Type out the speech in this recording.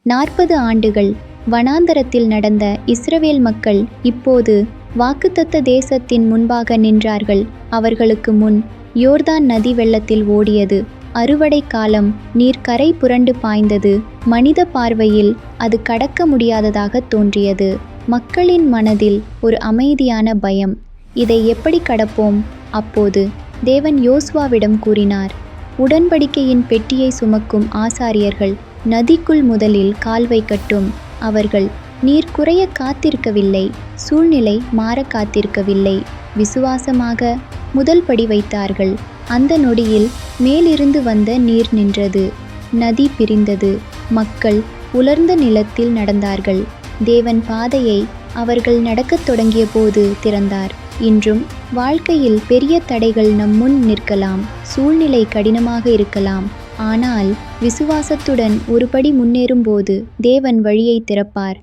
40 ஆண்டுகள் வனாந்தரத்தில் நடந்த இஸ்ரவேல் மக்கள் இப்போது வாக்குத்தத்த தேசத்தின் முன்பாக நின்றார்கள். அவர்களுக்கு முன் யோர்தான் நதி வெள்ளத்தில் ஓடியது. அறுவடை காலம். நீர் கரை புரண்டு பாய்ந்தது. மனித பார்வையில் அது கடக்க முடியாததாக தோன்றியது. மக்களின் மனதில் ஒரு அமைதியான பயம். இதை எப்படி கடப்போம்? அப்போது தேவன் யோசுவாவிடம் கூறினார், உடன்படிக்கையின் பெட்டியை சுமக்கும் ஆசாரியர்கள் நதிக்குள் முதலில் கால் வைக்கட்டும். அவர்கள் நீர் குறைய காத்திருக்கவில்லை, சூழ்நிலை மாற காத்திருக்கவில்லை. விசுவாசமாக முதல் படி வைத்தார்கள். அந்த நொடியில் மேலிருந்து வந்த நீர் நின்றது. நதி பிரிந்தது. மக்கள் உலர்ந்த நிலத்தில் நடந்தார்கள். தேவன் பாதையை அவர்கள் நடக்கத் தொடங்கிய போது திறந்தார். இன்றும் வாழ்க்கையில் பெரிய தடைகள் நம் முன் நிற்கலாம். சூழ்நிலை கடினமாக இருக்கலாம். ஆனால் விசுவாசத்துடன் ஒரு படி முன்னேறும்போது தேவன் வழியை திறப்பார்.